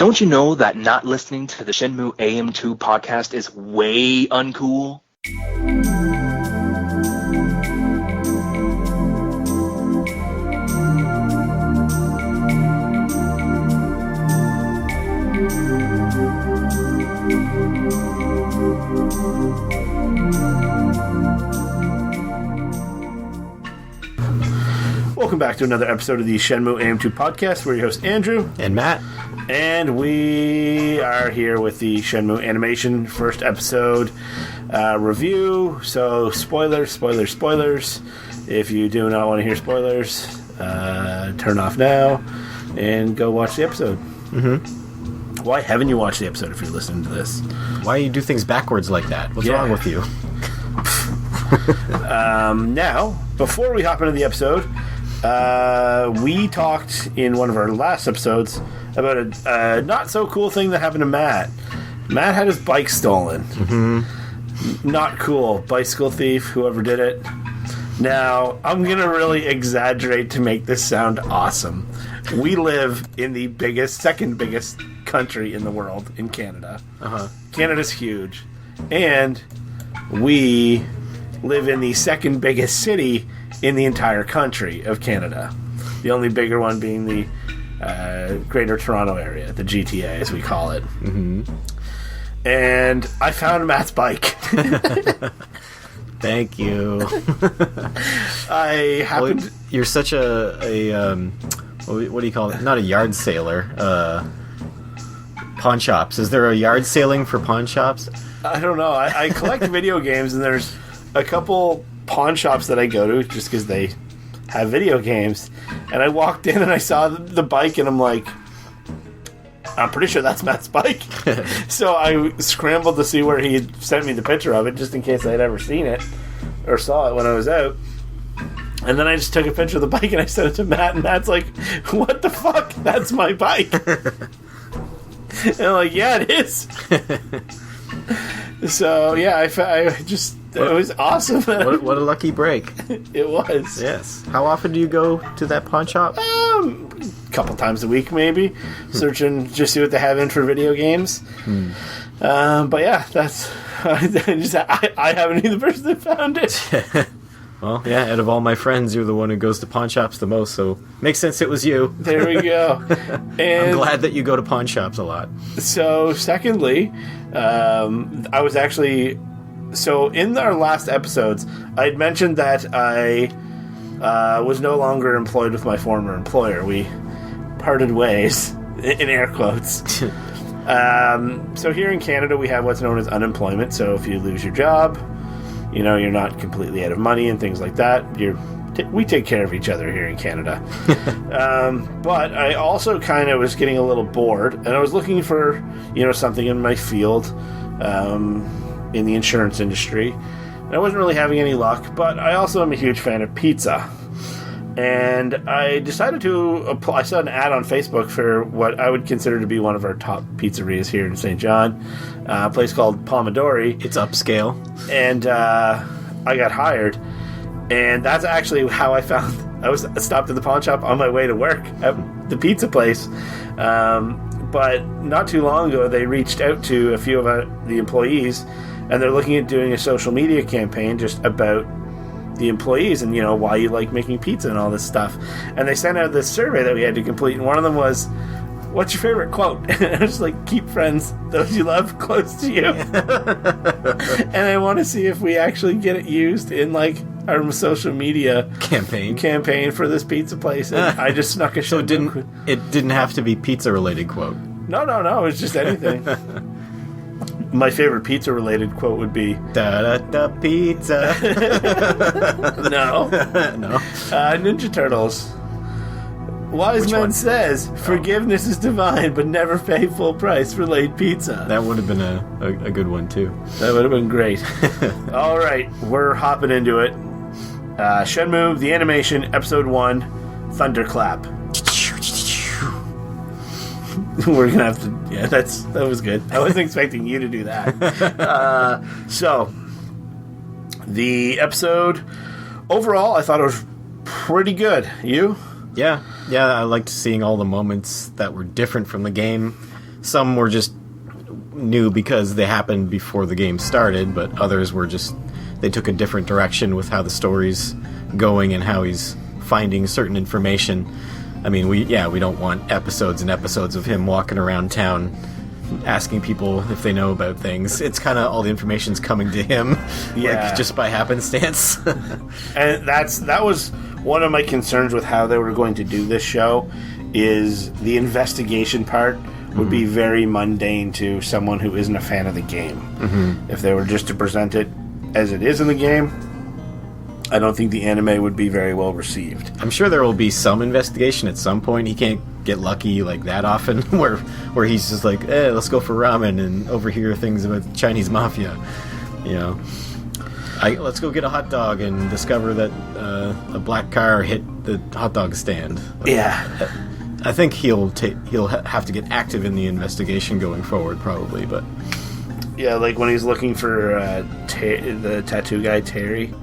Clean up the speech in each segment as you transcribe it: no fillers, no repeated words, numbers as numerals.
Don't you know that not listening to the Shenmue AM2 podcast is way uncool? Welcome back to another episode of the Shenmue AM2 podcast. We're your hosts, Andrew. And Matt. And we are here with the Shenmue Animation first episode review. So, spoilers. If you do not want to hear spoilers, turn off now and go watch the episode. Mm-hmm. Why haven't you watched the episode if you're listening to this? Why do you do things backwards like that? What's wrong with you? Now, before we hop into the episode, we talked in one of our last episodes about a not so cool thing that happened to Matt. Matt had his bike stolen. Mm-hmm. Not cool. Bicycle thief, whoever did it. Now, I'm going to really exaggerate to make this sound awesome. We live in the second biggest country in the world, in Canada. Uh-huh. Canada's huge. And we live in the second biggest city in the entire country of Canada. The only bigger one being the Greater Toronto Area, the GTA as we call it. Mm-hmm. And I found Matt's bike. Thank you. I happened... Well, you're such a what do you call it? Not a yard sailor. Pawn shops. Is there a yard sailing for pawn shops? I don't know. I collect video games, and there's a couple pawn shops that I go to just because they have video games. And I walked in and I saw the bike, and I'm like, I'm pretty sure that's Matt's bike. So I scrambled to see where he had sent me the picture of it, just in case I'd ever seen it or saw it when I was out. And then I just took a picture of the bike and I sent it to Matt, and Matt's like, what the fuck? That's my bike. And I'm like, yeah, it is. So, yeah, it was awesome. What a lucky break. It was. Yes. How often do you go to that pawn shop? A couple times a week, maybe. Searching, just see what they have in for video games. But yeah, that's... I haven't been the person that found it. Well, yeah, out of all my friends, you're the one who goes to pawn shops the most, so makes sense it was you. There we go. And I'm glad that you go to pawn shops a lot. So, secondly, I was actually... So, in our last episodes, I had mentioned that I was no longer employed with my former employer. We parted ways, in air quotes. So, here in Canada, we have what's known as unemployment. So, if you lose your job... You know, you're not completely out of money and things like that. We take care of each other here in Canada. But I also kind of was getting a little bored, and I was looking for, something in my field, in the insurance industry. And I wasn't really having any luck, but I also am a huge fan of pizza. And I decided to apply. I saw an ad on Facebook for what I would consider to be one of our top pizzerias here in St. John, a place called Pomodori. It's upscale. And I got hired. And that's actually how I found... I stopped at the pawn shop on my way to work at the pizza place. But not too long ago, they reached out to a few of the employees, and they're looking at doing a social media campaign just about the employees and, why you like making pizza and all this stuff. And they sent out this survey that we had to complete, and one of them was, what's your favorite quote? And I was like, keep friends, those you love, close to you. And I want to see if we actually get it used in, our social media campaign for this pizza place. And I just snuck a So it didn't have to be pizza-related quote? No, it was just anything. My favorite pizza-related quote would be... Da-da-da pizza. No. No. Ninja Turtles. Wise man says, forgiveness is divine, but never pay full price for late pizza. That would have been a good one, too. That would have been great. All right, we're hopping into it. Shenmue The Animation, Episode 1, Thunderclap. We're gonna have to... Yeah, that was good. I wasn't expecting you to do that. So, the episode... Overall, I thought it was pretty good. You? Yeah, I liked seeing all the moments that were different from the game. some were just new because they happened before the game started, but others were just, they took a different direction with how the story's going and how he's finding certain information. I mean, we don't want episodes and episodes of him walking around town asking people if they know about things. It's kind of all the information's coming to him, like, just by happenstance. And that was one of my concerns with how they were going to do this show, is the investigation part would be very mundane to someone who isn't a fan of the game. If they were just to present it as it is in the game, I don't think the anime would be very well received. I'm sure there will be some investigation at some point. He can't get lucky like that often, where he's just like, let's go for ramen and overhear things about the Chinese mafia. You know, let's go get a hot dog and discover that a black car hit the hot dog stand. I think he'll have to get active in the investigation going forward, probably. But yeah, like when he's looking for the tattoo guy Terry,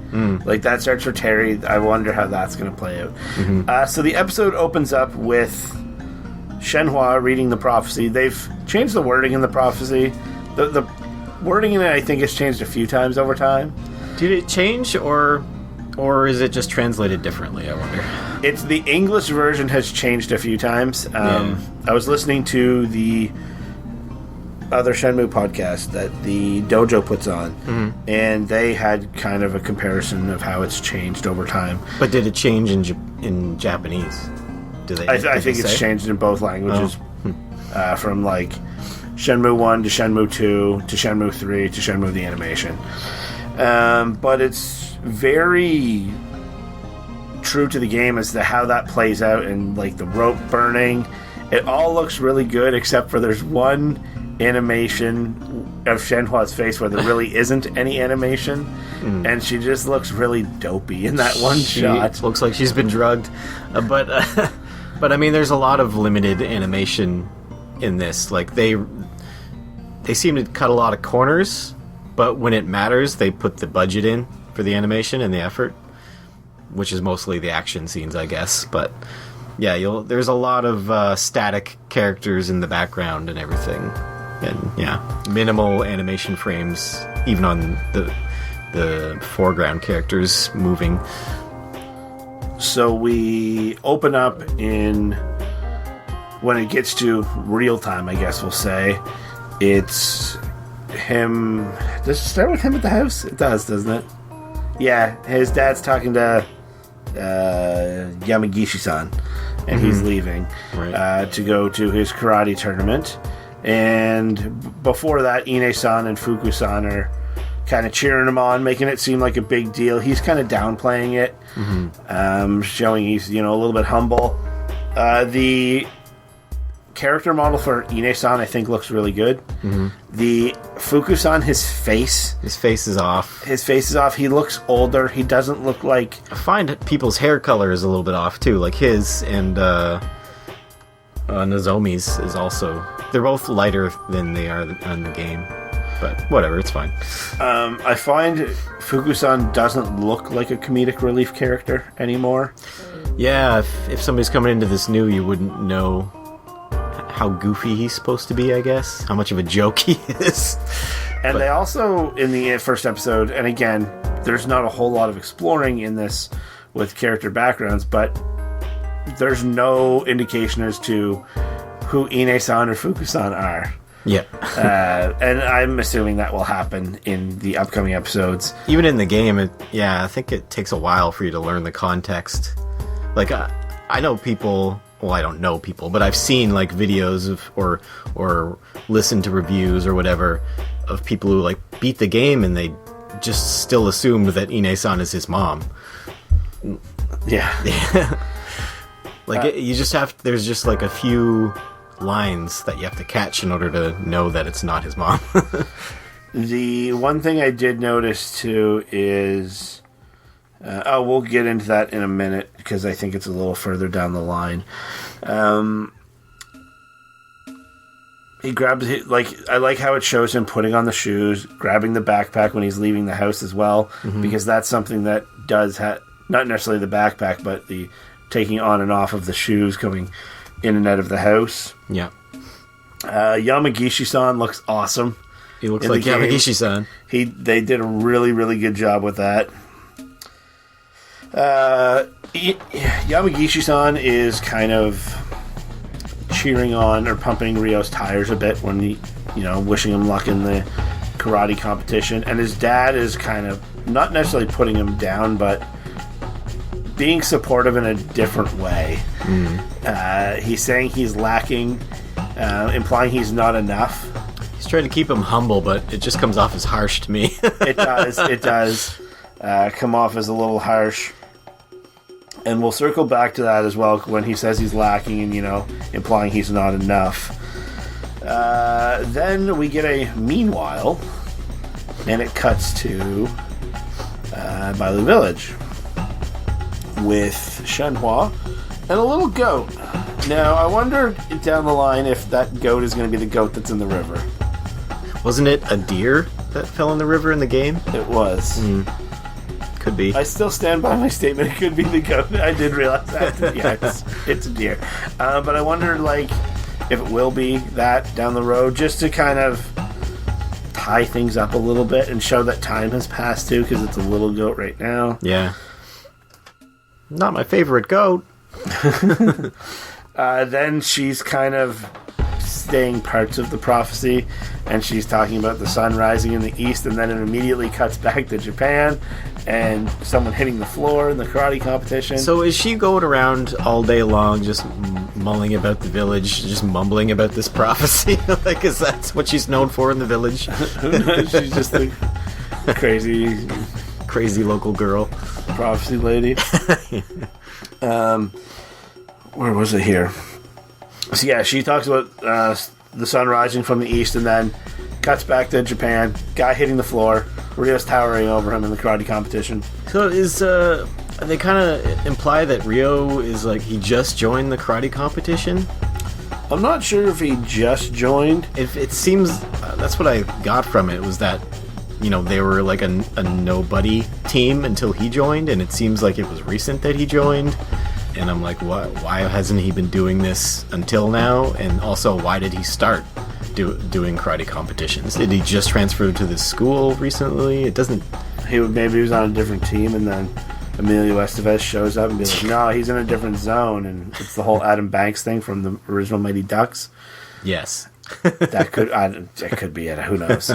like that starts for Terry. I wonder how that's going to play out. So the episode opens up with Shenhua reading the prophecy. They've changed the wording in the prophecy. The wording in it, I think, has changed a few times over time. Did it change, or is it just translated differently, I wonder? It's the English version has changed a few times. I was listening to the other Shenmue podcast that the dojo puts on, and they had kind of a comparison of how it's changed over time. But did it change in Japanese? I think it's changed in both languages, from like Shenmue 1 to Shenmue 2 to Shenmue 3 to Shenmue The Animation. But it's very true to the game as to how that plays out, and like the rope burning. It all looks really good, except for there's one animation of Shenhua's face where there really isn't any animation, and she just looks really dopey in that one shot. Looks like she's been drugged, but I mean, there's a lot of limited animation in this. Like they seem to cut a lot of corners, but when it matters, they put the budget in for the animation and the effort, which is mostly the action scenes, I guess. But yeah, there's a lot of static characters in the background and everything. And minimal animation frames, even on the foreground characters moving. So we open up in, when it gets to real time, I guess we'll say, it's him. Does it start with him at the house? It does, doesn't it? Yeah, his dad's talking to Yamagishi-san, and he's leaving to go to his karate tournament. And before that, Ine-san and Fuku-san are kind of cheering him on, making it seem like a big deal. He's kind of downplaying it, showing he's, a little bit humble. The character model for Ine-san, I think, looks really good. The Fuku-san, his face is off. He looks older. He doesn't look like... I find people's hair color is a little bit off, too. Like his and Nozomi's is also... They're both lighter than they are on the game. But whatever, it's fine. I find Fuku-san doesn't look like a comedic relief character anymore. Yeah, if somebody's coming into this new, you wouldn't know how goofy he's supposed to be, I guess. How much of a joke he is. And they also, in the first episode, and again, there's not a whole lot of exploring in this with character backgrounds, but there's no indication as to who Ine-san or Fuku-san are. Yeah. And I'm assuming that will happen in the upcoming episodes. Even in the game, I think it takes a while for you to learn the context. Like, I know people... Well, I don't know people, but I've seen, like, videos of... Or listened to reviews or whatever of people who, like, beat the game and they just still assumed that Ine-san is his mom. Yeah. Like, you just have... There's just, like, a few... lines that you have to catch in order to know that it's not his mom. The one thing I did notice too is we'll get into that in a minute because I think it's a little further down the line. He grabs I like how it shows him putting on the shoes, grabbing the backpack when he's leaving the house as well, because that's something that does not necessarily the backpack, but the taking on and off of the shoes coming in and out of the house. Yeah. Yamagishi-san looks awesome. He looks like Yamagishi-san. They did a really, really good job with that. Yamagishi-san is kind of cheering on or pumping Ryo's tires a bit when he, wishing him luck in the karate competition. And his dad is kind of not necessarily putting him down, but being supportive in a different way. He's saying he's lacking, implying he's not enough. He's trying to keep him humble, but it just comes off as harsh to me. It does come off as a little harsh. And we'll circle back to that as well when he says he's lacking and, implying he's not enough. Then we get a meanwhile, and it cuts to Bailu Village with Shenhua and a little goat. Now, I wonder down the line if that goat is going to be the goat that's in the river. Wasn't it a deer that fell in the river in the game? It was. Could be. I still stand by my statement. It could be the goat. I did realize that. Yeah, it's a deer. But I wonder, if it will be that down the road, just to kind of tie things up a little bit and show that time has passed too, because it's a little goat right now. Yeah. Not my favorite goat. Then she's kind of saying parts of the prophecy, and she's talking about the sun rising in the east, and then it immediately cuts back to Japan and someone hitting the floor in the karate competition. So is she going around all day long just mulling about the village, just mumbling about this prophecy? Is that what she's known for in the village? Who knows? She's just a crazy local girl. Prophecy lady. Where was it here? So yeah, she talks about the sun rising from the east, and then cuts back to Japan. Guy hitting the floor. Ryo's towering over him in the karate competition. So they kind of imply that Ryo is he just joined the karate competition? I'm not sure if he just joined. It seems that's what I got from it, was that they were a nobody team until he joined, and it seems like it was recent that he joined. And I'm like, why hasn't he been doing this until now? And also, why did he start doing karate competitions? Did he just transfer to this school recently? It doesn't... Maybe he was on a different team, and then Emilio Estevez shows up and be like, no, he's in a different zone. And it's the whole Adam Banks thing from the original Mighty Ducks. Yes. That could be it. Who knows?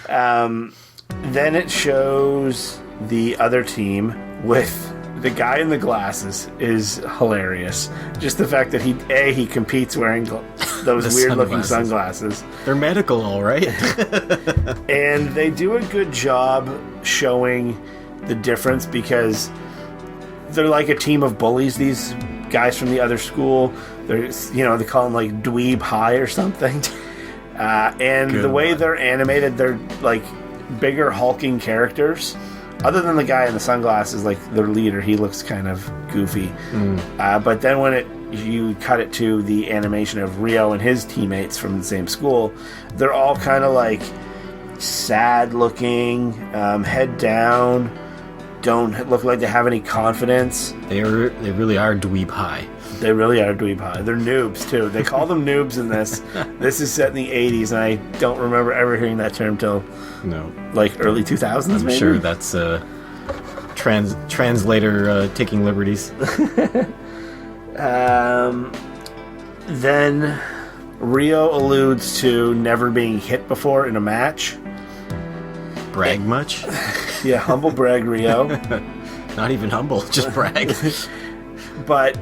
Then it shows the other team with... The guy in the glasses is hilarious. Just the fact that he competes wearing those weird-looking sunglasses. They're medical, all right. And they do a good job showing the difference, because they're like a team of bullies. These guys from the other school, they call them Dweeb High or something. And good the way they're animated, they're bigger hulking characters. Other than the guy in the sunglasses, their leader, he looks kind of goofy. But then when you cut it to the animation of Ryo and his teammates from the same school, they're all kind of sad looking, head down, don't look like they have any confidence. They really are dweeb high. They really are dweeb high. They're noobs too. They call them noobs in this. This is set in the 80s, and I don't remember ever hearing that term till early 2000s. I'm sure that's translator taking liberties. Then Ryo alludes to never being hit before in a match. Brag much? Yeah, humble brag Ryo. Not even humble, just brag. But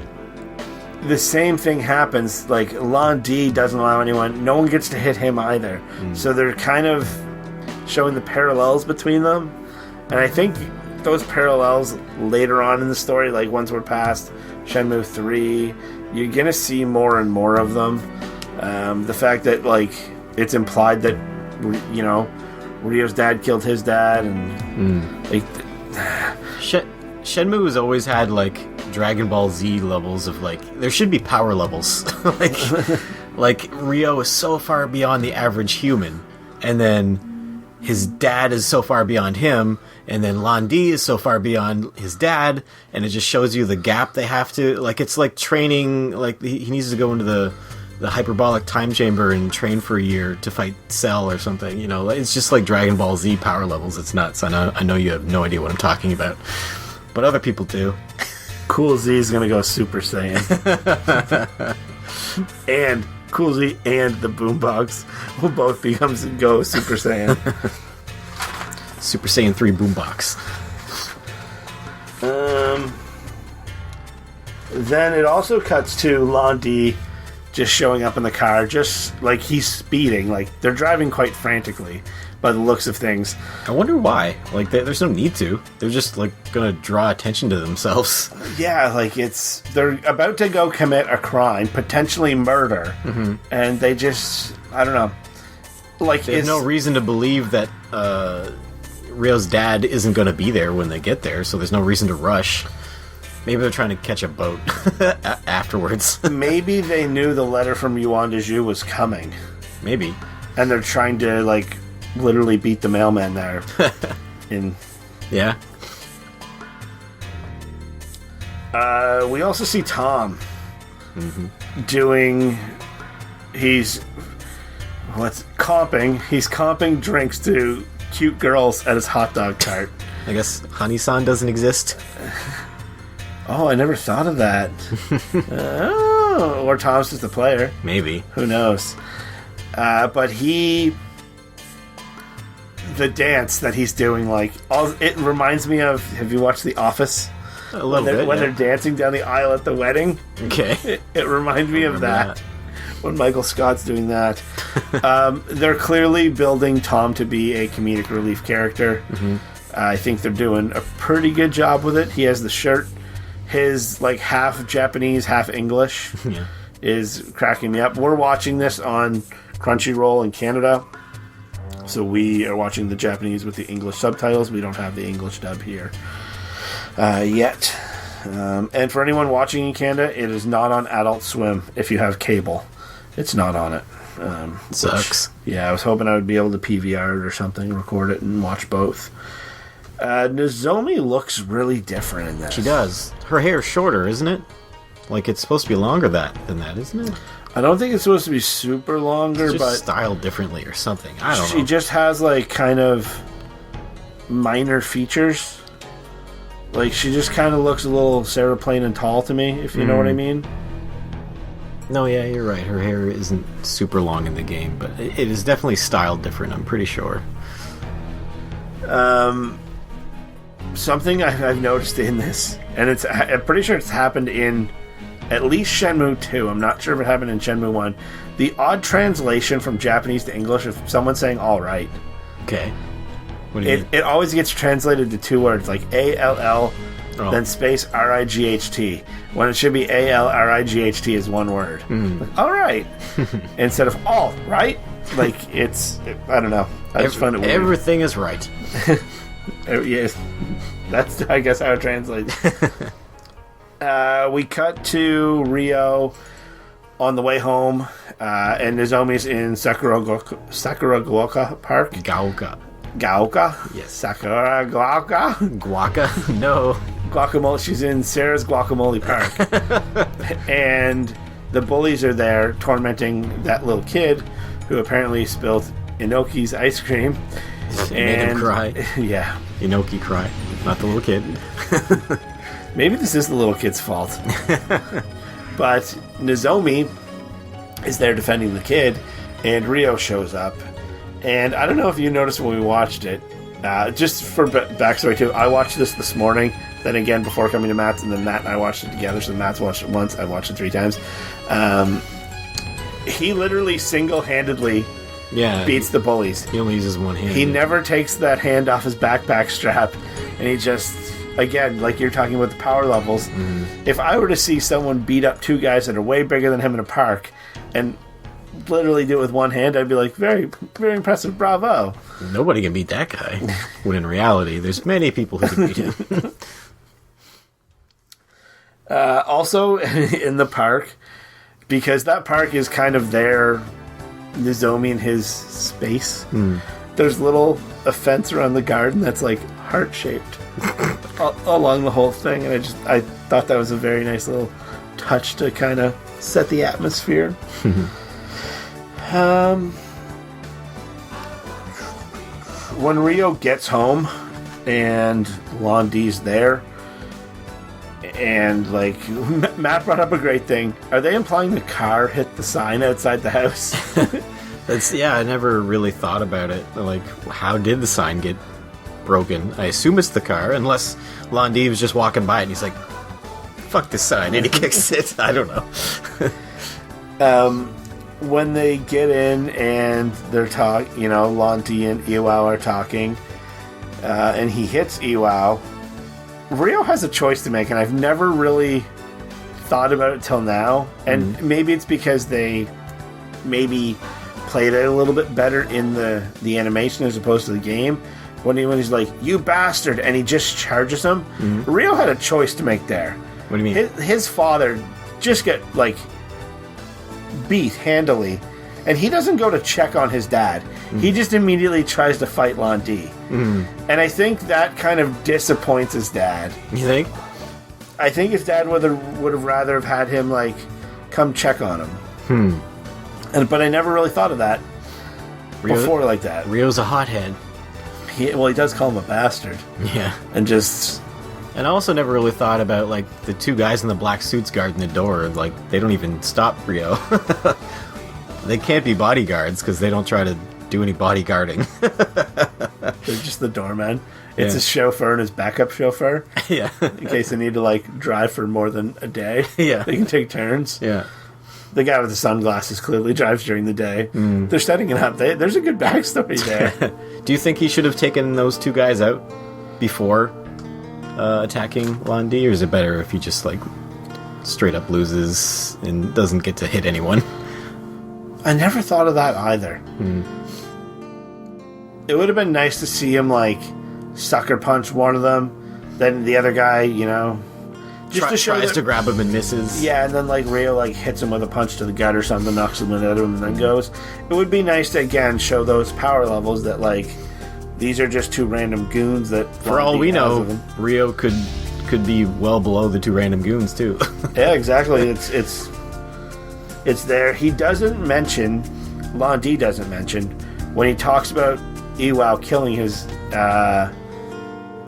the same thing happens. Lon D doesn't allow anyone. No one gets to hit him either. So they're kind of showing the parallels between them. And I think those parallels later on in the story, once we're past Shenmue 3, you're going to see more and more of them. The fact that, it's implied that, Ryo's dad killed his dad, and Shenmue has always had Dragon Ball Z levels of there should be power levels. Ryo is so far beyond the average human, and then his dad is so far beyond him, and then Lon D is so far beyond his dad, and it just shows you the gap they have to it's like training. He needs to go into the the hyperbolic time chamber and train for a year to fight Cell or something. You know, it's just like Dragon Ball Z power levels. It's nuts. I know you have no idea what I'm talking about, but other people do. Cool Z is gonna go Super Saiyan, and Cool Z and the Boombox will both go Super Saiyan. Super Saiyan 3 Boombox. Then it also cuts to Londi just showing up in the car, just like he's speeding. Like, they're driving quite frantically by the looks of things. I wonder why. Like, there's no need to. They're just, like, gonna draw attention to themselves. Yeah, like, they're about to go commit a crime, potentially murder, and they just, I don't know. Like, There's no reason to believe that Rio's dad isn't gonna be there when they get there, so there's no reason to rush. Maybe they're trying to catch a boat afterwards. Maybe they knew the letter from Yuan Deju was coming. Maybe. And they're trying to, like, literally beat the mailman there. Yeah. We also see Tom doing... He's comping drinks to cute girls at his hot dog cart. I guess Honey-san doesn't exist. Oh, I never thought of that. Oh, or Tom's just a player. Maybe. Who knows? But the dance that he's doing, like, it reminds me of, have you watched The Office? A little bit, when they're dancing down the aisle at the wedding. Okay. It reminds me of that. When Michael Scott's doing that. They're clearly building Tom to be a comedic relief character. I think they're doing a pretty good job with it. He has the shirt. His, like, half Japanese, half English is cracking me up. We're watching this on Crunchyroll in Canada. So we are watching the Japanese with the English subtitles. We don't have the English dub here yet. And for anyone watching in Canada, it is not on Adult Swim if you have cable. It's not on it. Sucks. I was hoping I would be able to PVR it or something, record it, and watch both. Nozomi looks really different in this. She does. Her hair's shorter, isn't it? Like, it's supposed to be longer than that, isn't it? I don't think it's supposed to be super longer, it's just but styled differently or something. I don't know. She just has, like, kind of minor features. Like, she just kind of looks a little Sarah Plain and tall to me, if you know what I mean. No, yeah, you're right. Her hair isn't super long in the game, but it is definitely styled different, I'm pretty sure. Something I've noticed in this, and I'm pretty sure it's happened in at least Shenmue 2. I'm not sure if it happened in Shenmue 1. The odd translation from Japanese to English of someone saying "all right." Okay. What do you mean? It always gets translated to two words, like ALL, then space RIGHT, when it should be ALRIGHT is one word. Like, all right. Instead of all right. Like, I don't know. I just find it weird. Everything is right. Yes. That's, I guess, how it translates. We cut to Rio on the way home, and Nozomi's in Sakuraguoka Park. Gaoka? Yes. Sakura Guaca? Guaca? No. Guacamole. She's in Sarah's Guacamole Park. And the bullies are there tormenting that little kid who apparently spilled Inoki's ice cream. Made him cry. Yeah. Inoki cry. Not the little kid. Maybe this is the little kid's fault. But Nozomi is there defending the kid, and Rio shows up. And I don't know if you noticed when we watched it. Just for backstory, too, I watched this morning, then again before coming to Matt's, and then Matt and I watched it together. So Matt's watched it once, I watched it 3 times. He literally single-handedly beats the bullies. He only uses one hand. He never takes that hand off his backpack strap, and he just, again, like you're talking about the power levels, if I were to see someone beat up 2 guys that are way bigger than him in a park, and literally do it with one hand, I'd be like, very, very impressive, bravo. Nobody can beat that guy. When in reality, there's many people who can beat him. Also, in the park, because that park is kind of their Nozomi and his space, there's a fence around the garden that's like heart-shaped along the whole thing, and I thought that was a very nice little touch to kind of set the atmosphere. When Rio gets home and Londi's there, and like Matt brought up a great thing. Are they implying the car hit the sign outside the house? I never really thought about it. Like, how did the sign get broken? I assume it's the car, unless Londi was just walking by and he's like, fuck this sign, and he kicks it. I don't know. When they get in and they're talking, Lonti and Iwao are talking, and he hits Iwao, Rio has a choice to make, and I've never really thought about it till now. And maybe it's because they maybe played it a little bit better in the animation as opposed to the game. When he's like, "You bastard," and he just charges him. Rio had a choice to make there. What do you mean? His father just get beat handily, and he doesn't go to check on his dad. He just immediately tries to fight Londi. And I think that kind of disappoints his dad. You think? I think his dad would have rather have had him come check on him. But I never really thought of that before like that. Rio's a hothead. He does call him a bastard. Yeah. And I also never really thought about the two guys in the black suits guarding the door. They don't even stop Rio. They can't be bodyguards because they don't try to do any bodyguarding. They're just the doorman. It's his chauffeur and his backup chauffeur. Yeah. In case they need to drive for more than a day. Yeah. They can take turns. Yeah. The guy with the sunglasses clearly drives during the day. They're setting it up. There's a good backstory there. Do you think he should have taken those two guys out before attacking Londi, or is it better if he just straight up loses and doesn't get to hit anyone? I never thought of that either. It would have been nice to see him sucker punch one of them, then the other guy, just to show tries to grab him and misses. Yeah, and then Rio hits him with a punch to the gut or something, knocks him out of him, and then goes. It would be nice to again show those power levels that these are just two random goons that. For all we know, Rio could be well below the two random goons too. Yeah, exactly. It's there. He doesn't mention. Londi doesn't mention when he talks about Iwao killing his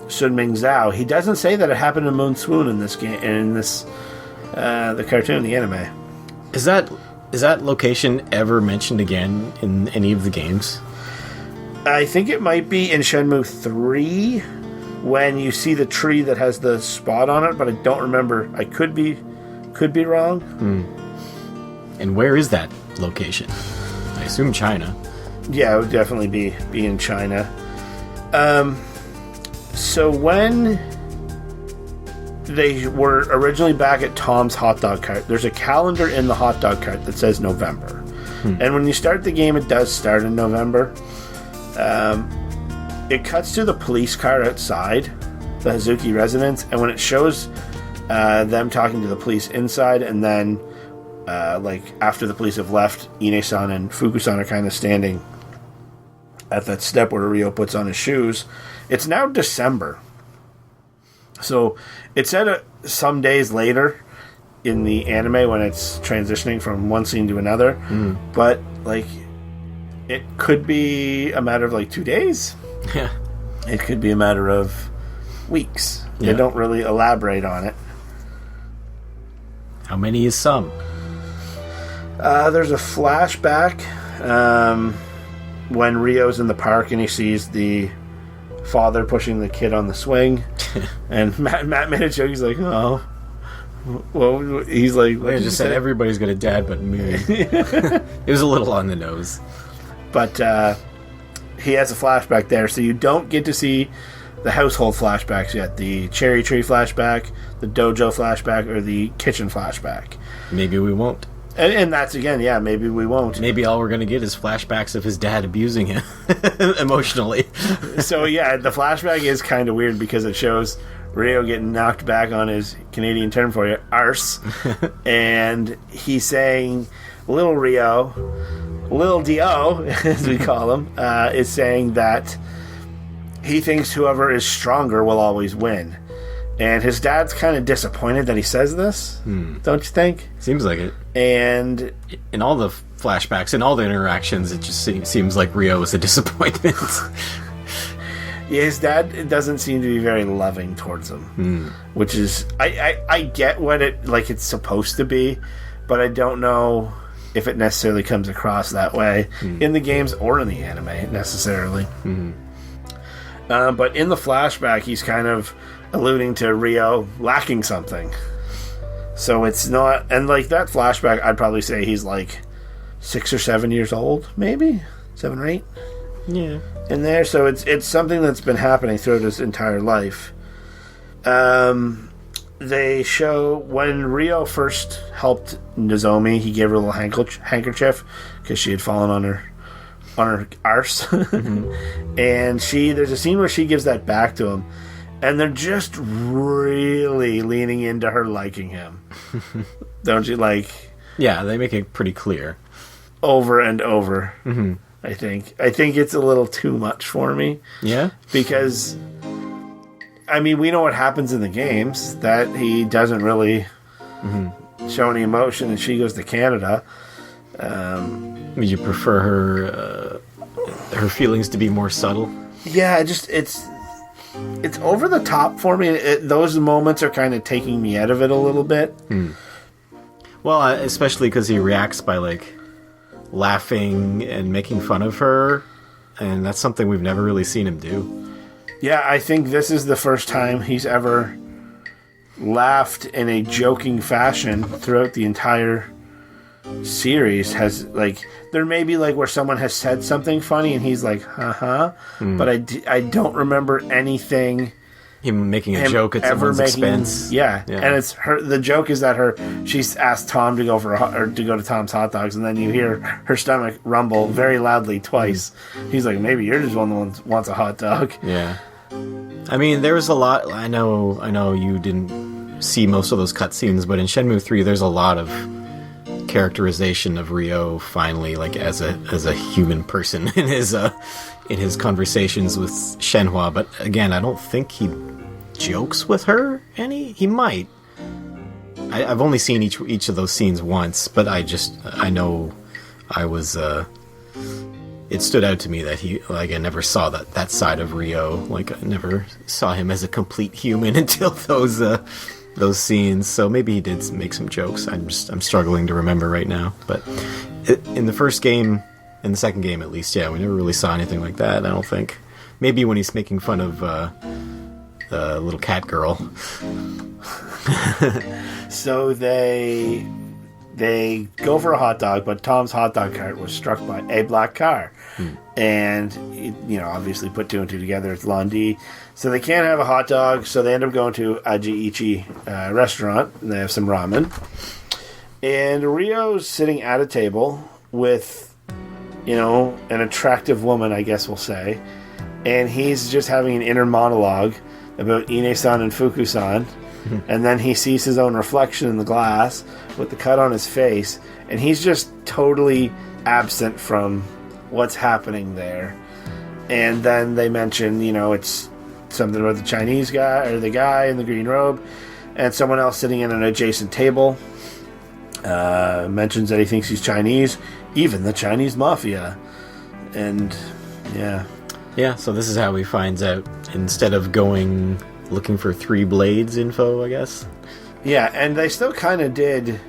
Sun Ming Zhao. He doesn't say that it happened in Moon Swoon in this game, in this the cartoon, the anime. Is that location ever mentioned again in any of the games? I think it might be in Shenmue 3 when you see the tree that has the spot on it, but I don't remember. I could be wrong. And where is that location? I assume China. Yeah, it would definitely be in China. So when they were originally back at Tom's hot dog cart, there's a calendar in the hot dog cart that says November. And when you start the game, it does start in November. It cuts to the police car outside the Hazuki residence, and when it shows them talking to the police inside, and then after the police have left, Ine-san and Fuku-san are kind of standing at that step where Rio puts on his shoes. It's now December. So it's said some days later in the anime when it's transitioning from one scene to another. But it could be a matter of 2 days. Yeah. It could be a matter of weeks. Yeah. They don't really elaborate on it. How many is some? There's a flashback when Rio's in the park and he sees the father pushing the kid on the swing. And Matt made a joke. He's like, oh. Well, he's like... I just said everybody's got a dad but me. It was a little on the nose. But he has a flashback there, so you don't get to see the household flashbacks yet. The cherry tree flashback, the dojo flashback, or the kitchen flashback. Maybe we won't. And that's, again, yeah, maybe we won't. Maybe all we're going to get is flashbacks of his dad abusing him emotionally. So, yeah, the flashback is kind of weird because it shows Rio getting knocked back on his Canadian term for it, arse. And he's saying, little Rio, Lil Dio, as we call him, is saying that he thinks whoever is stronger will always win. And his dad's kind of disappointed that he says this, don't you think? Seems like it. And in all the flashbacks, in all the interactions, it just seems like Rio was a disappointment. yeah, his dad doesn't seem to be very loving towards him, which is I get what it's supposed to be, but I don't know if it necessarily comes across that way in the games or in the anime necessarily. But in the flashback, he's kind of alluding to Rio lacking something. So it's not... And, that flashback, I'd probably say he's, 6 or 7 years old, maybe? 7 or 8? Yeah. In there. So it's something that's been happening throughout his entire life. They show when Rio first helped Nozomi, he gave her a little handkerchief because she had fallen on her arse. And there's a scene where she gives that back to him, and they're just really leaning into her liking him. Don't you Yeah, they make it pretty clear. Over and over. I think it's a little too much for me. Yeah? Because we know what happens in the games, that he doesn't really show any emotion, and she goes to Canada. Would you prefer her feelings to be more subtle? Yeah, it's over the top for me. Those moments are kind of taking me out of it a little bit. Well, especially because he reacts by laughing and making fun of her, and that's something we've never really seen him do. Yeah, I think this is the first time he's ever laughed in a joking fashion throughout the entire series. Has there may be where someone has said something funny and he's like, but I don't remember anything. Him making a joke at someone's expense. Yeah, and it's her. The joke is that she's asked Tom to go to go to Tom's hot dogs, and then you hear her stomach rumble very loudly twice. He's like, maybe you're just one that wants a hot dog. Yeah, there was a lot. I know you didn't see most of those cutscenes, but in Shenmue 3, there's a lot of characterization of Rio finally, as a human person in his conversations with Shenhua. But again, I don't think he jokes with her any. He might. I've only seen each of those scenes once, but I know I was it stood out to me that he I never saw that side of Rio. I never saw him as a complete human until those scenes. So maybe he did make some jokes. I'm struggling to remember right now. But in the first game, in the second game at least, yeah, we never really saw anything like that, I don't think. Maybe when he's making fun of the little cat girl. So they go for a hot dog, but Tom's hot dog cart was struck by a black car. And, obviously put 2 and 2 together, it's Londi. So they can't have a hot dog, so they end up going to Ajiichi restaurant, and they have some ramen. And Rio's sitting at a table with, an attractive woman, I guess we'll say. And he's just having an inner monologue about Ine-san and Fuku-san. And then he sees his own reflection in the glass with the cut on his face. And he's just totally absent from what's happening there. And then they mention, it's something about the Chinese guy, or the guy in the green robe, and someone else sitting in an adjacent table. Mentions that he thinks he's Chinese, even the Chinese mafia. And, yeah. Yeah, so this is how he finds out, instead of looking for 3 blades info, I guess. Yeah, and they still kind of did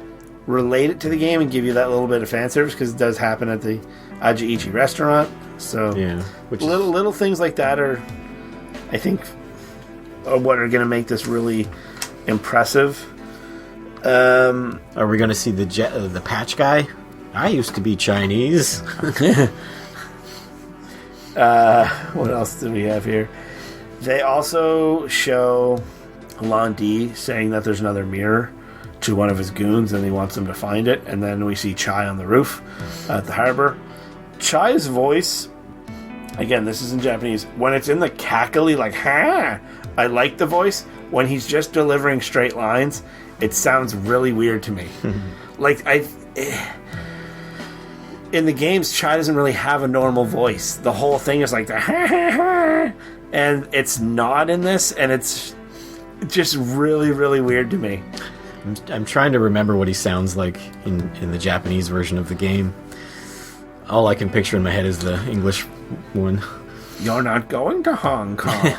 relate it to the game and give you that little bit of fan service, because it does happen at the Ajiichi restaurant. So yeah, little things like that are, I think, what are going to make this really impressive. Are we going to see the patch guy? I used to be Chinese. What else do we have here? They also show Londi saying that there's another mirror to one of his goons, and he wants them to find it. And then we see Chai on the roof at the harbor. Chai's voice, again, this is in Japanese, when it's in the cackly, ha, I like the voice. When he's just delivering straight lines, it sounds really weird to me. In the games, Chai doesn't really have a normal voice. The whole thing is like the and it's not in this, and just really, really weird to me. I'm trying to remember what he sounds like in the Japanese version of the game. All I can picture in my head is the English one. You're not going to Hong Kong.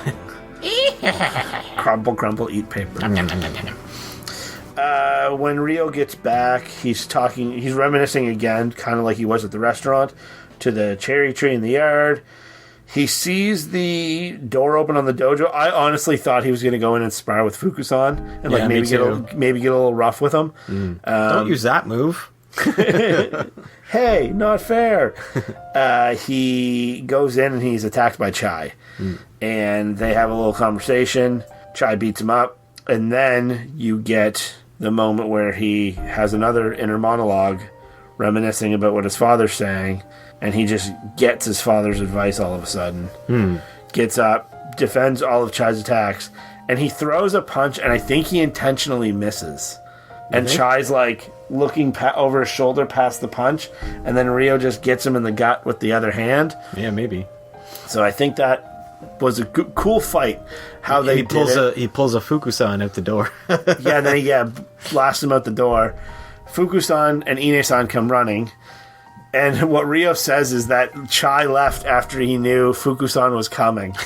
Crumble, crumble, eat paper. When Rio gets back, he's reminiscing again, kind of like he was at the restaurant, to the cherry tree in the yard. He sees the door open on the dojo. I honestly thought he was going to go in and spar with Fukusan and maybe get a little rough with him. Don't use that move. Hey, not fair. He goes in and he's attacked by Chai. And they have a little conversation. Chai beats him up. And then you get the moment where he has another inner monologue reminiscing about what his father's saying. And he just gets his father's advice all of a sudden. Gets up, defends all of Chai's attacks. And he throws a punch, and I think he intentionally misses. And Chai's like looking over his shoulder past the punch, and then Rio just gets him in the gut with the other hand. Yeah, maybe. So I think that was a cool fight. How he pulls a Fukusan out the door. Yeah, then he blasts him out the door. Fukusan and Ine-san come running, and what Rio says is that Chai left after he knew Fukusan was coming,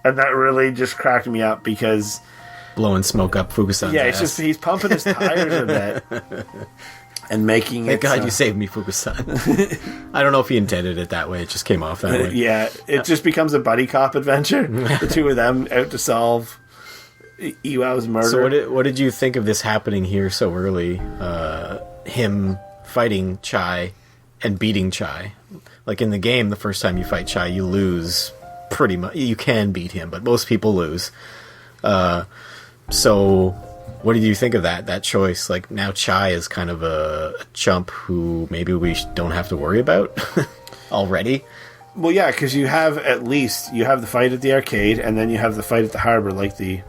and that really just cracked me up because. Blowing smoke up Fukusan's ass. It's just he's pumping his tires a bit and making Thank God you saved me, Fukusan. I don't know if he intended it that way. It just came off that way. Yeah, it just becomes a buddy cop adventure. The two of them out to solve Iwao's murder. So what did you think of this happening here so early? Him fighting Chai and beating Chai. Like in the game, the first time you fight Chai, you lose pretty much. You can beat him, but most people lose. So, what did you think of that choice? Like, now Chai is kind of a chump who maybe we don't have to worry about already. Well, yeah, because you have the fight at the arcade, and then you have the fight at the harbor, like the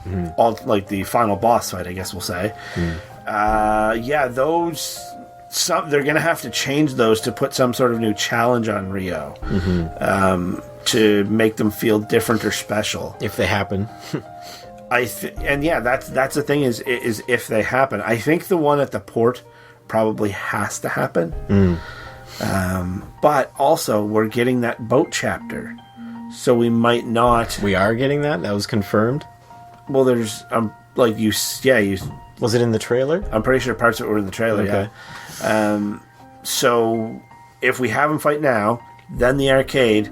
the final boss fight, I guess we'll say. Those they're going to have to change those to put some sort of new challenge on Rio to make them feel different or special if they happen. that's the thing is if they happen. I think the one at the port probably has to happen. But also we're getting that boat chapter, so we might not. We are getting that. That was confirmed. Well, there's was it in the trailer? I'm pretty sure parts of it were in the trailer. Okay. Yeah. So if we have them fight now, then the arcade,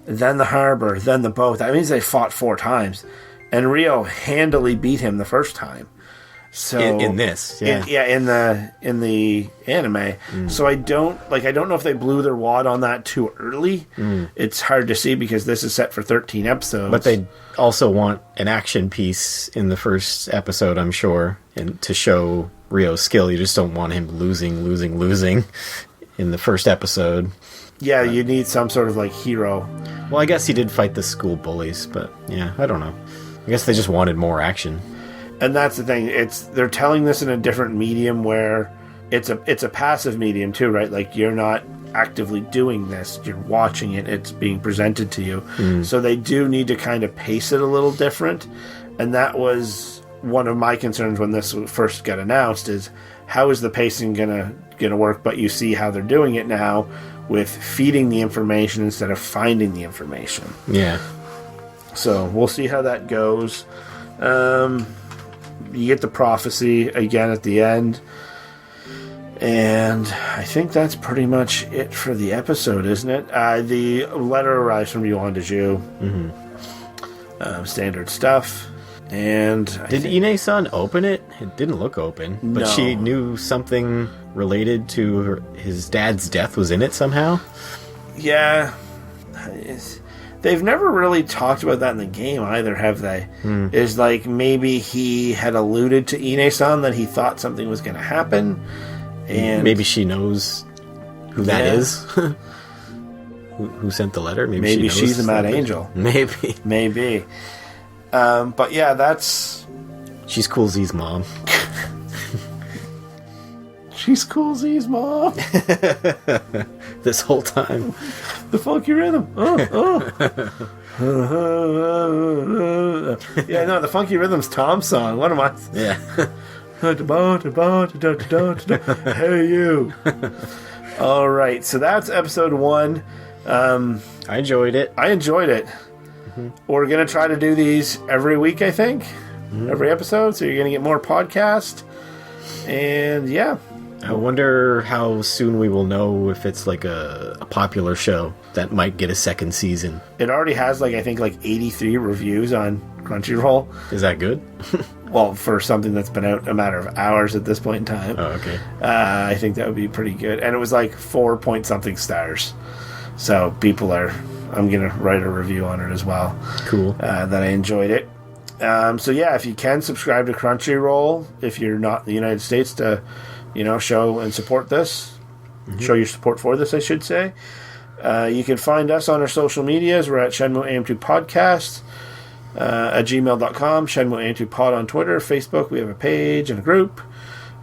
then the harbor, then the boat, that means they fought 4 times. And Rio handily beat him the first time. So in this, in the anime. So I don't know if they blew their wad on that too early. It's hard to see because this is set for 13 episodes. But they also want an action piece in the first episode, I'm sure, and to show Rio's skill. You just don't want him losing in the first episode. Yeah, you need some sort of hero. Well, I guess he did fight the school bullies, but yeah, I don't know. I guess they just wanted more action. And that's the thing. They're telling this in a different medium where it's a passive medium too, right? Like you're not actively doing this, you're watching it, it's being presented to you. So they do need to kind of pace it a little different. And that was one of my concerns when this first got announced is how is the pacing gonna work? But you see how they're doing it now with feeding the information instead of finding the information. Yeah. So we'll see how that goes. You get the prophecy again at the end. And I think that's pretty much it for the episode, isn't it? The letter arrives from Yuan Deju. Standard stuff. And did Ine-san open it? It didn't look open. But no. She knew something related to his dad's death was in it somehow? Yeah. They've never really talked about that in the game either, have they? Is maybe he had alluded to Ine-san that he thought something was going to happen. And maybe she knows who that is. Who sent the letter? Maybe she's the Mad Angel. Maybe. But yeah, that's... She's Cool Z's mom. She's Cool Z's mom. this whole time. The funky rhythm. Yeah, no, the funky rhythm's Tom's song. What am I? Yeah. Hey, you. All right, so that's episode 1. I enjoyed it. I enjoyed it. We're going to try to do these every week, I think. Every episode, so you're going to get more podcast. And yeah. I wonder how soon we will know if it's like a popular show that might get a second season. It already has, I think 83 reviews on Crunchyroll. Is that good? Well, for something that's been out a matter of hours at this point in time. Oh, okay. I think that would be pretty good. And it was 4-point-something stars. So I'm going to write a review on it as well. Cool. That I enjoyed it. So yeah, if you can subscribe to Crunchyroll, if you're not in the United States, to, show and support this. Show your support for this, I should say. You can find us on our social medias. We're at Shenmue AM2 Podcast. At gmail.com, Shenmue AM2 Pod on Twitter, Facebook. We have a page and a group.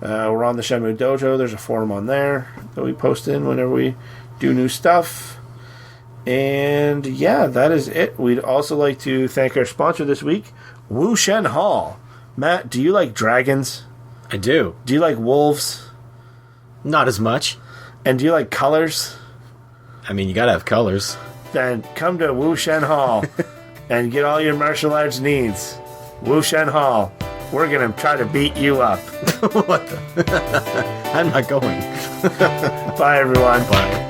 We're on the Shenmue Dojo. There's a forum on there that we post in whenever we do new stuff. And yeah, that is it. We'd also like to thank our sponsor this week, Wu Shen Hall. Matt, do you like dragons? I do. Do you like wolves? Not as much. And do you like colors? I mean, you gotta have colors. Then come to Wu Shen Hall and get all your martial arts needs. Wu Shen Hall. We're going to try to beat you up. What the? I'm not going. Bye, everyone. Bye.